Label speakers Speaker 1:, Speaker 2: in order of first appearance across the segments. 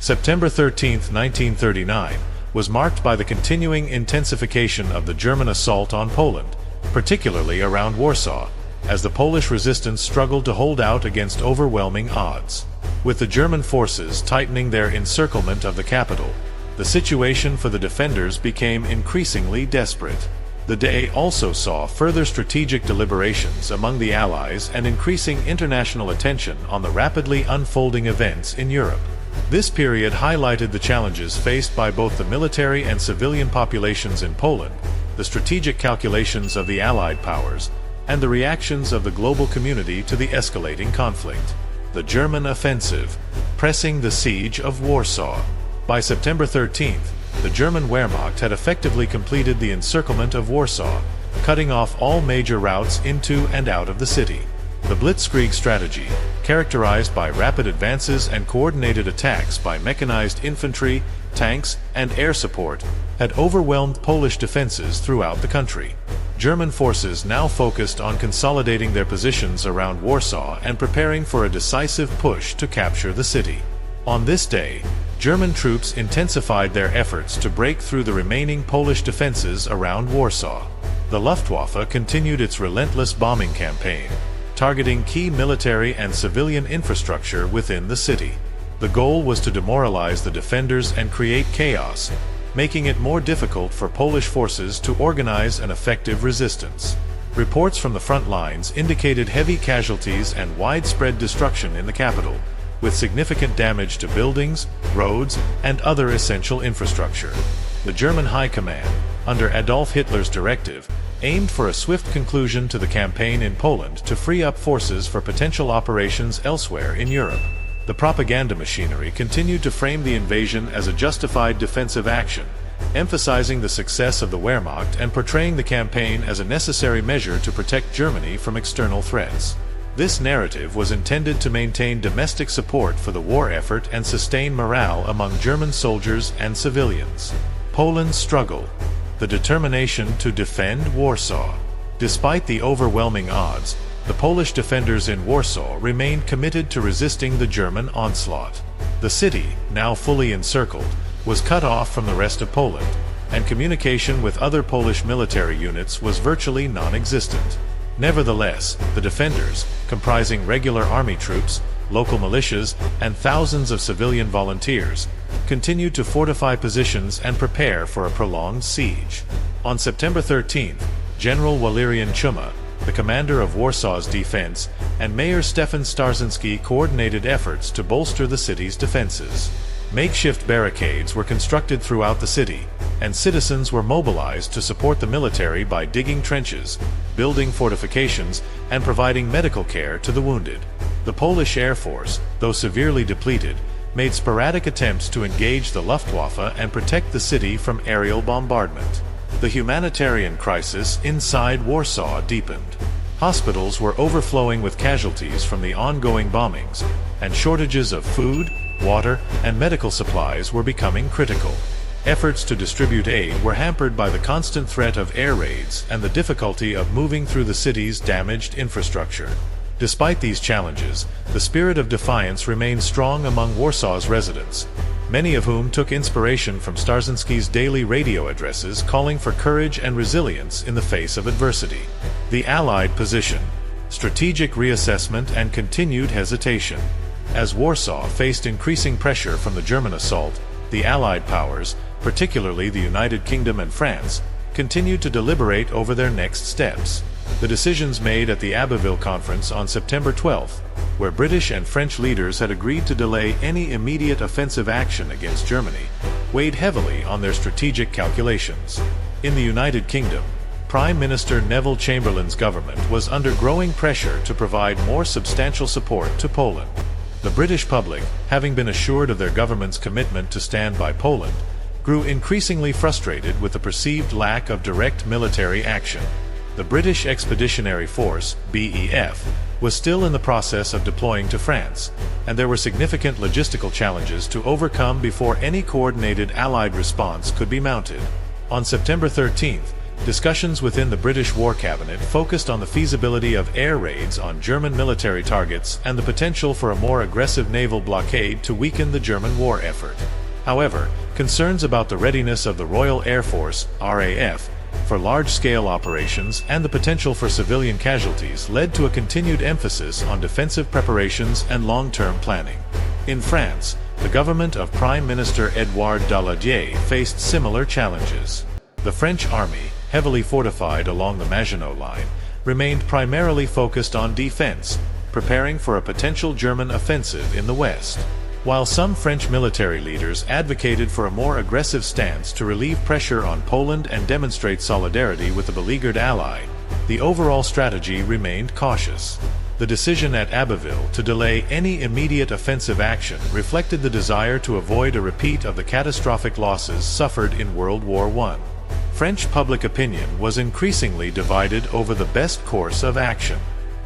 Speaker 1: September 13, 1939, was marked by the continuing intensification of the German assault on Poland, particularly around Warsaw, as the Polish resistance struggled to hold out against overwhelming odds. With the German forces tightening their encirclement of the capital, the situation for the defenders became increasingly desperate. The day also saw further strategic deliberations among the Allies and increasing international attention on the rapidly unfolding events in Europe. This period highlighted the challenges faced by both the military and civilian populations in Poland, the strategic calculations of the Allied powers, and the reactions of the global community to the escalating conflict. The German offensive, pressing the siege of Warsaw. By September 13th, the German Wehrmacht had effectively completed the encirclement of Warsaw, cutting off all major routes into and out of the city. The Blitzkrieg strategy, characterized by rapid advances and coordinated attacks by mechanized infantry, tanks, and air support, had overwhelmed Polish defenses throughout the country. German forces now focused on consolidating their positions around Warsaw and preparing for a decisive push to capture the city. On this day, German troops intensified their efforts to break through the remaining Polish defenses around Warsaw. The Luftwaffe continued its relentless bombing campaign, targeting key military and civilian infrastructure within the city. The goal was to demoralize the defenders and create chaos, making it more difficult for Polish forces to organize an effective resistance. Reports from the front lines indicated heavy casualties and widespread destruction in the capital, with significant damage to buildings, roads, and other essential infrastructure. The German High Command, under Adolf Hitler's directive, aimed for a swift conclusion to the campaign in Poland to free up forces for potential operations elsewhere in Europe. The propaganda machinery continued to frame the invasion as a justified defensive action, emphasizing the success of the Wehrmacht and portraying the campaign as a necessary measure to protect Germany from external threats. This narrative was intended to maintain domestic support for the war effort and sustain morale among German soldiers and civilians. Poland's struggle. The determination to defend Warsaw. Despite the overwhelming odds, the Polish defenders in Warsaw remained committed to resisting the German onslaught. The city, now fully encircled, was cut off from the rest of Poland, and communication with other Polish military units was virtually non-existent. Nevertheless, the defenders, comprising regular army troops, local militias, and thousands of civilian volunteers, continued to fortify positions and prepare for a prolonged siege. On September 13th, General Walerian Chuma, the commander of Warsaw's defense, and Mayor Stefan Starzyński coordinated efforts to bolster the city's defenses. Makeshift barricades were constructed throughout the city, and citizens were mobilized to support the military by digging trenches, building fortifications, and providing medical care to the wounded. The Polish Air Force, though severely depleted, made sporadic attempts to engage the Luftwaffe and protect the city from aerial bombardment. The humanitarian crisis inside Warsaw deepened. Hospitals were overflowing with casualties from the ongoing bombings, and shortages of food, water, and medical supplies were becoming critical. Efforts to distribute aid were hampered by the constant threat of air raids and the difficulty of moving through the city's damaged infrastructure. Despite these challenges, the spirit of defiance remained strong among Warsaw's residents, many of whom took inspiration from Starzyński's daily radio addresses calling for courage and resilience in the face of adversity. The Allied position, strategic reassessment, and continued hesitation. As Warsaw faced increasing pressure from the German assault, the Allied powers, particularly the United Kingdom and France, continued to deliberate over their next steps. The decisions made at the Abbeville Conference on September 12th, where British and French leaders had agreed to delay any immediate offensive action against Germany, weighed heavily on their strategic calculations. In the United Kingdom, Prime Minister Neville Chamberlain's government was under growing pressure to provide more substantial support to Poland. The British public, having been assured of their government's commitment to stand by Poland, grew increasingly frustrated with the perceived lack of direct military action. The British Expeditionary Force, BEF, was still in the process of deploying to France, and there were significant logistical challenges to overcome before any coordinated Allied response could be mounted. On September 13th, discussions within the British War Cabinet focused on the feasibility of air raids on German military targets and the potential for a more aggressive naval blockade to weaken the German war effort. However, concerns about the readiness of the Royal Air Force, RAF, for large-scale operations and the potential for civilian casualties led to a continued emphasis on defensive preparations and long-term planning. In France, the government of Prime Minister Édouard Daladier faced similar challenges. The French army, heavily fortified along the Maginot Line, remained primarily focused on defense, preparing for a potential German offensive in the west. While some French military leaders advocated for a more aggressive stance to relieve pressure on Poland and demonstrate solidarity with the beleaguered ally, the overall strategy remained cautious. The decision at Abbeville to delay any immediate offensive action reflected the desire to avoid a repeat of the catastrophic losses suffered in World War I. French public opinion was increasingly divided over the best course of action.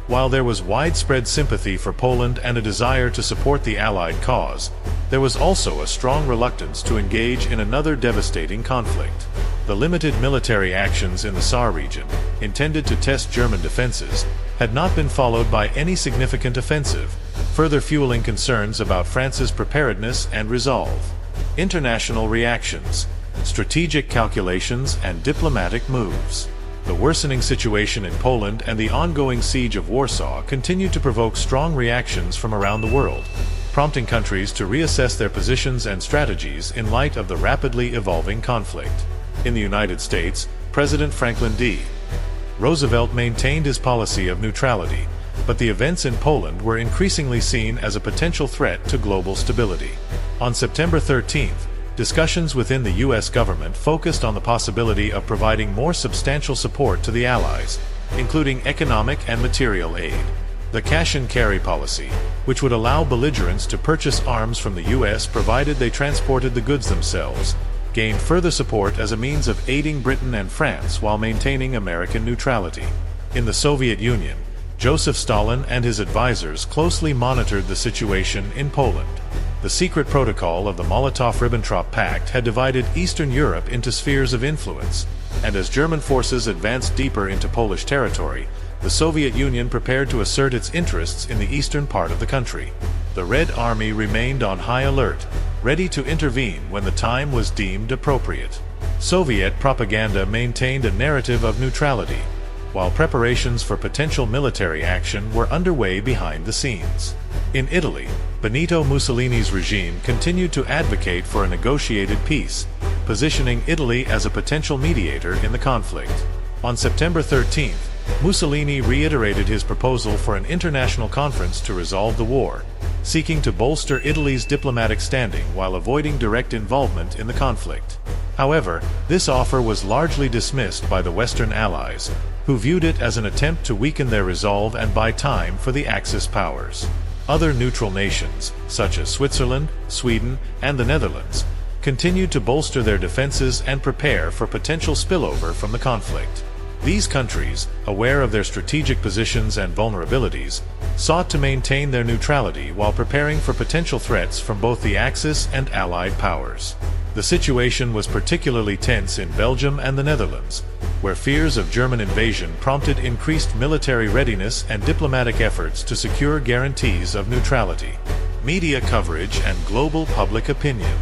Speaker 1: While there was widespread sympathy for Poland and a desire to support the Allied cause, there was also a strong reluctance to engage in another devastating conflict. The limited military actions in the Saar region, intended to test German defenses, had not been followed by any significant offensive, further fueling concerns about France's preparedness and resolve. International reactions, strategic calculations, and diplomatic moves. The worsening situation in Poland and the ongoing siege of Warsaw continued to provoke strong reactions from around the world, prompting countries to reassess their positions and strategies in light of the rapidly evolving conflict. In the United States, President Franklin D. Roosevelt maintained his policy of neutrality, but the events in Poland were increasingly seen as a potential threat to global stability. On September 13th, discussions within the U.S. government focused on the possibility of providing more substantial support to the Allies, including economic and material aid. The cash-and-carry policy, which would allow belligerents to purchase arms from the U.S. provided they transported the goods themselves, gained further support as a means of aiding Britain and France while maintaining American neutrality. In the Soviet Union, Joseph Stalin and his advisors closely monitored the situation in Poland. The secret protocol of the Molotov-Ribbentrop Pact had divided Eastern Europe into spheres of influence, and as German forces advanced deeper into Polish territory, the Soviet Union prepared to assert its interests in the eastern part of the country. The Red Army remained on high alert, ready to intervene when the time was deemed appropriate. Soviet propaganda maintained a narrative of neutrality, while preparations for potential military action were underway behind the scenes. In Italy, Benito Mussolini's regime continued to advocate for a negotiated peace, positioning Italy as a potential mediator in the conflict. On September 13th, Mussolini reiterated his proposal for an international conference to resolve the war, seeking to bolster Italy's diplomatic standing while avoiding direct involvement in the conflict. However, this offer was largely dismissed by the Western Allies, who viewed it as an attempt to weaken their resolve and buy time for the Axis powers. Other neutral nations, such as Switzerland, Sweden, and the Netherlands, continued to bolster their defenses and prepare for potential spillover from the conflict. These countries, aware of their strategic positions and vulnerabilities, sought to maintain their neutrality while preparing for potential threats from both the Axis and Allied powers. The situation was particularly tense in Belgium and the Netherlands, where fears of German invasion prompted increased military readiness and diplomatic efforts to secure guarantees of neutrality. Media coverage and global public opinion.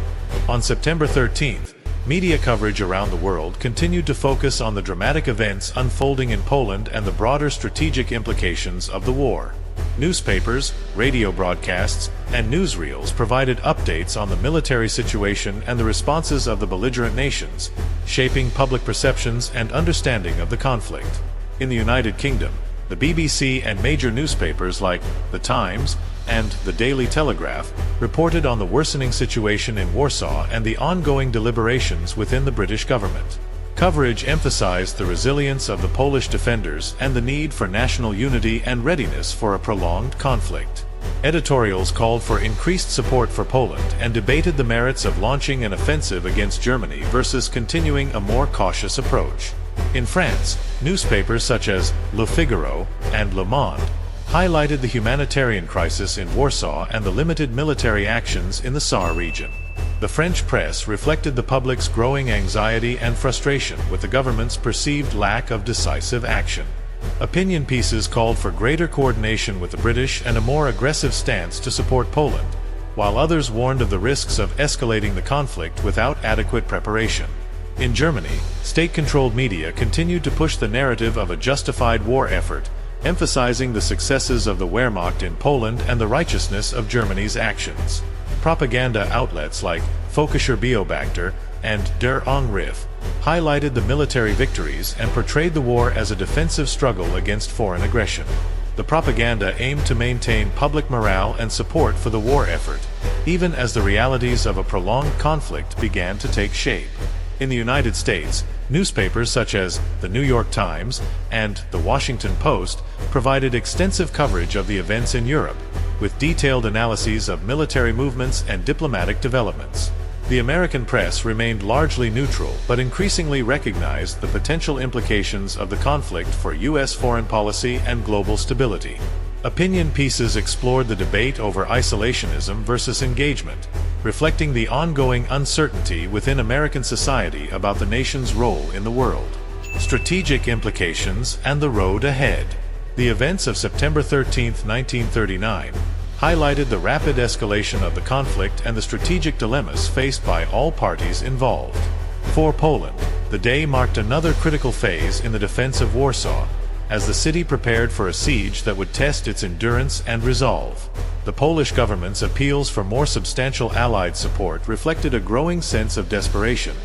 Speaker 1: On September 13th, media coverage around the world continued to focus on the dramatic events unfolding in Poland and the broader strategic implications of the war. Newspapers, radio broadcasts, and newsreels provided updates on the military situation and the responses of the belligerent nations, shaping public perceptions and understanding of the conflict. In the United Kingdom, the BBC and major newspapers like The Times and The Daily Telegraph reported on the worsening situation in Warsaw and the ongoing deliberations within the British government. Coverage emphasized the resilience of the Polish defenders and the need for national unity and readiness for a prolonged conflict. Editorials called for increased support for Poland and debated the merits of launching an offensive against Germany versus continuing a more cautious approach. In France, newspapers such as Le Figaro and Le Monde highlighted the humanitarian crisis in Warsaw and the limited military actions in the Saar region. The French press reflected the public's growing anxiety and frustration with the government's perceived lack of decisive action. Opinion pieces called for greater coordination with the British and a more aggressive stance to support Poland, while others warned of the risks of escalating the conflict without adequate preparation. In Germany, state-controlled media continued to push the narrative of a justified war effort, emphasizing the successes of the Wehrmacht in Poland and the righteousness of Germany's actions. Propaganda outlets like Völkischer Beobachter and Der Angriff highlighted the military victories and portrayed the war as a defensive struggle against foreign aggression. The propaganda aimed to maintain public morale and support for the war effort, even as the realities of a prolonged conflict began to take shape. In the United States, newspapers such as the New York Times and the Washington Post provided extensive coverage of the events in Europe, with detailed analyses of military movements and diplomatic developments. The American press remained largely neutral but increasingly recognized the potential implications of the conflict for U.S. foreign policy and global stability. Opinion pieces explored the debate over isolationism versus engagement, reflecting the ongoing uncertainty within American society about the nation's role in the world. Strategic implications and the road ahead. The events of September 13, 1939, highlighted the rapid escalation of the conflict and the strategic dilemmas faced by all parties involved. For Poland, the day marked another critical phase in the defense of Warsaw, as the city prepared for a siege that would test its endurance and resolve. The Polish government's appeals for more substantial Allied support reflected a growing sense of desperation,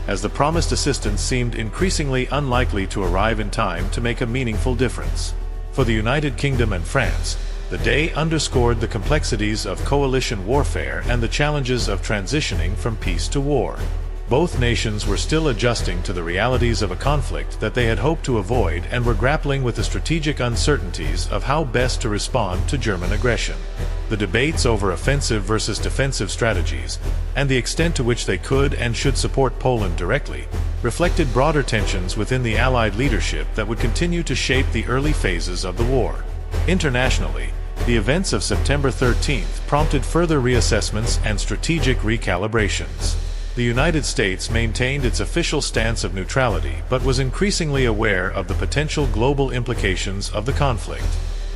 Speaker 1: as the promised assistance seemed increasingly unlikely to arrive in time to make a meaningful difference. For the United Kingdom and France, the day underscored the complexities of coalition warfare and the challenges of transitioning from peace to war. Both nations were still adjusting to the realities of a conflict that they had hoped to avoid and were grappling with the strategic uncertainties of how best to respond to German aggression. The debates over offensive versus defensive strategies, and the extent to which they could and should support Poland directly, reflected broader tensions within the Allied leadership that would continue to shape the early phases of the war. Internationally, the events of September 13th prompted further reassessments and strategic recalibrations. The United States maintained its official stance of neutrality but was increasingly aware of the potential global implications of the conflict.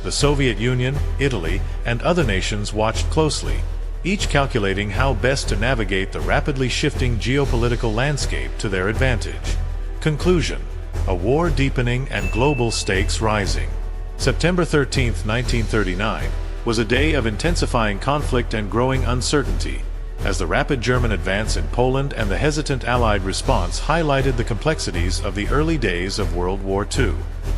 Speaker 1: The Soviet Union, Italy, and other nations watched closely, each calculating how best to navigate the rapidly shifting geopolitical landscape to their advantage. Conclusion: a war deepening and global stakes rising. September 13, 1939, was a day of intensifying conflict and growing uncertainty, as the rapid German advance in Poland and the hesitant Allied response highlighted the complexities of the early days of World War II.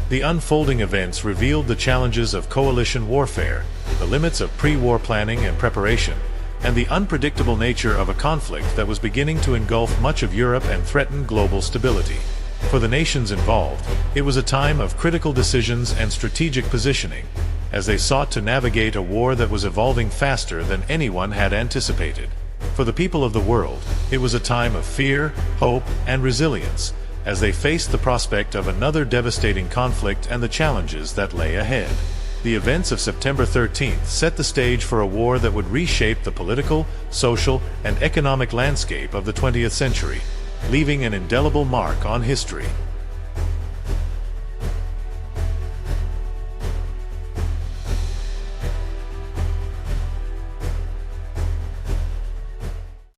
Speaker 1: The unfolding events revealed the challenges of coalition warfare, the limits of pre-war planning and preparation, and the unpredictable nature of a conflict that was beginning to engulf much of Europe and threaten global stability. For the nations involved, it was a time of critical decisions and strategic positioning, as they sought to navigate a war that was evolving faster than anyone had anticipated. For the people of the world, it was a time of fear, hope, and resilience, as they faced the prospect of another devastating conflict and the challenges that lay ahead. The events of September 13th set the stage for a war that would reshape the political, social, and economic landscape of the 20th century, leaving an indelible mark on history.